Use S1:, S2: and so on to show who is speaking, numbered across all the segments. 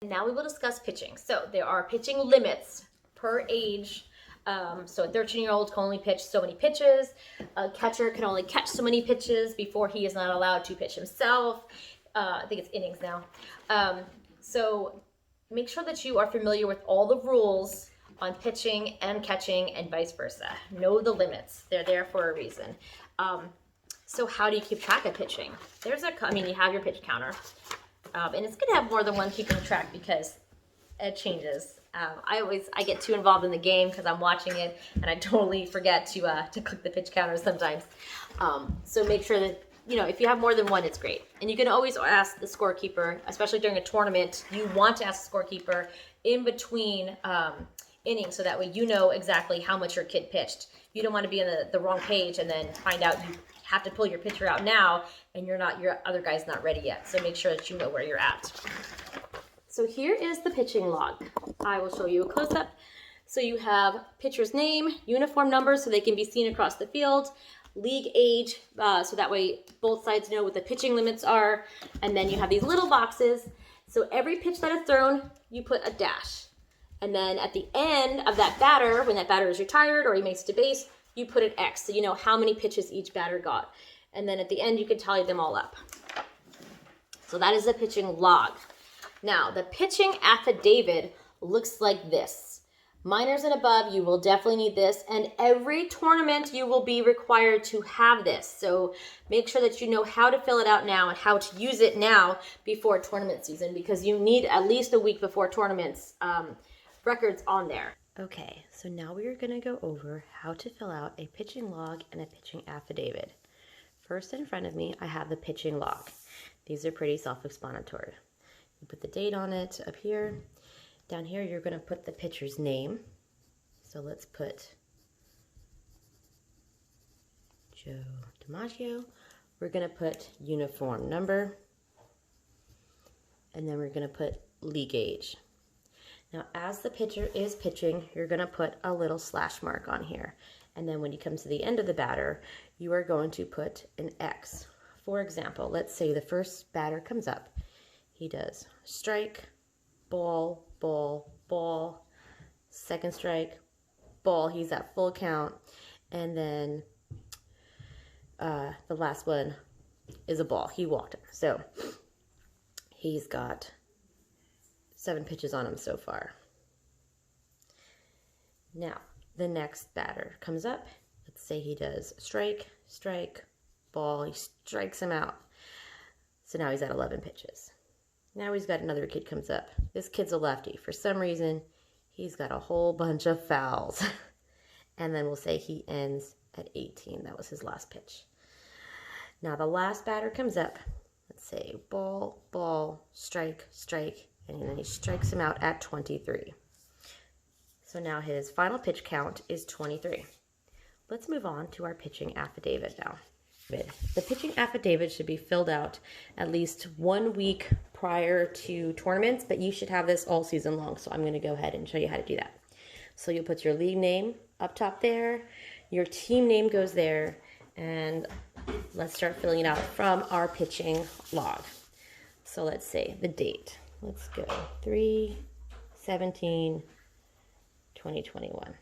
S1: Now we will discuss pitching. So there are pitching limits per age. So a 13-year-old can only pitch so many pitches. A catcher can only catch so many pitches before he is not allowed to pitch himself. I think it's innings now. So make sure that you are familiar with all the rules on pitching and catching and vice versa. Know the limits. They're there for a reason. So how do you keep track of pitching? You have your pitch counter. And it's good to have more than one keeping track because it changes. I get too involved in the game because I'm watching it and I totally forget to click the pitch counter sometimes. So make sure that, if you have more than one, it's great. And you can always ask the scorekeeper, especially during a tournament, you want to ask the scorekeeper in between innings so that way you know exactly how much your kid pitched. You don't want to be on the wrong page and then find out you have to pull your pitcher out now and your other guy's not ready yet. So make sure that you know where you're at. So here is the pitching log. I will show you a close-up. So you have pitcher's name, uniform number so they can be seen across the field, league age, so that way both sides know what the pitching limits are, and then you have these little boxes. So every pitch that is thrown, you put a dash. And then at the end of that batter, when that batter is retired or he makes it to base, you put an X, so you know how many pitches each batter got. And then at the end, you can tally them all up. So that is the pitching log. Now, the pitching affidavit looks like this. Minors and above, you will definitely need this. And every tournament, you will be required to have this. So make sure that you know how to fill it out now and how to use it now before tournament season, because you need at least a week before tournaments records on there. Okay, so now we are going to go over how to fill out a pitching log and a pitching affidavit. First in front of me, I have the pitching log. These are pretty self-explanatory. You put the date on it up here. Down here, you're going to put the pitcher's name. So let's put Joe DiMaggio. We're going to put uniform number. And then we're going to put league age. Now, as the pitcher is pitching, you're going to put a little slash mark on here. And then when you come to the end of the batter, you are going to put an X. For example, let's say the first batter comes up. He does strike, ball, ball, ball, second strike, ball. He's at full count. And then the last one is a ball. He walked him. So he's got 7 pitches on him so far. Now, the next batter comes up. Let's say he does strike, strike, ball. He strikes him out. So now he's at 11 pitches. Now he's got another kid comes up. This kid's a lefty. For some reason, he's got a whole bunch of fouls. And then we'll say he ends at 18. That was his last pitch. Now the last batter comes up. Let's say ball, ball, strike, strike. And then he strikes him out at 23. So now his final pitch count is 23. Let's move on to our pitching affidavit now. The pitching affidavit should be filled out at least 1 week prior to tournaments, but you should have this all season long. So I'm going to go ahead and show you how to do that. So you'll put your league name up top there. Your team name goes there. And let's start filling it out from our pitching log. So let's say the date. Let's go 3/17/2021.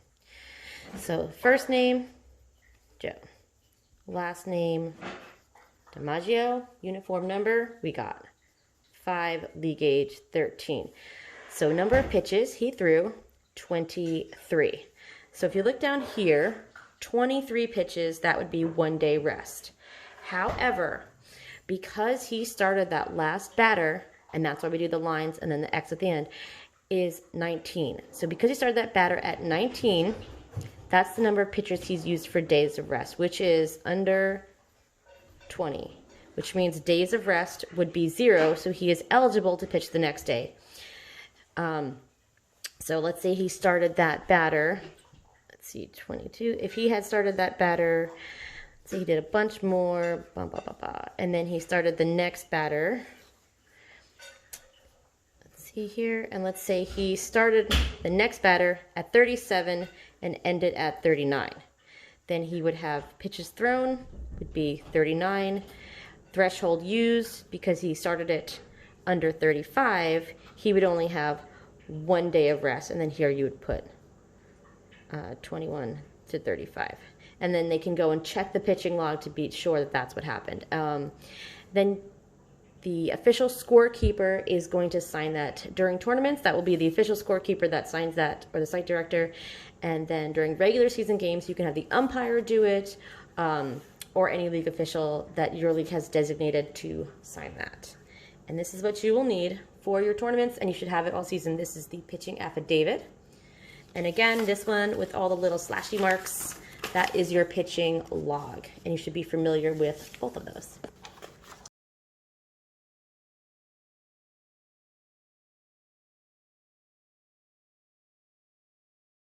S1: So first name, Joe. Last name, DiMaggio. Uniform number, we got 5, league age 13. So number of pitches, he threw 23. So if you look down here, 23 pitches, that would be 1 day rest. However, because he started that last batter, and that's why we do the lines and then the X at the end, is 19. So because he started that batter at 19, that's the number of pitches he's used for days of rest, which is under 20, which means days of rest would be 0, so he is eligible to pitch the next day. So let's say he started that batter, let's see, 22. If he had started that batter, let's say he did a bunch more, and then he started the next batter, here, and let's say he started the next batter at 37 and ended at 39. Then he would have pitches thrown would be 39, threshold used because he started it under 35, he would only have 1 day of rest. And then here you would put 21 to 35. And then they can go and check the pitching log to be sure that that's what happened. Then the official scorekeeper is going to sign that during tournaments. That will be the official scorekeeper that signs that, or the site director. And then during regular season games, you can have the umpire do it, or any league official that your league has designated to sign that. And this is what you will need for your tournaments, and you should have it all season. This is the pitching affidavit. And again, this one with all the little slashy marks, that is your pitching log. And you should be familiar with both of those.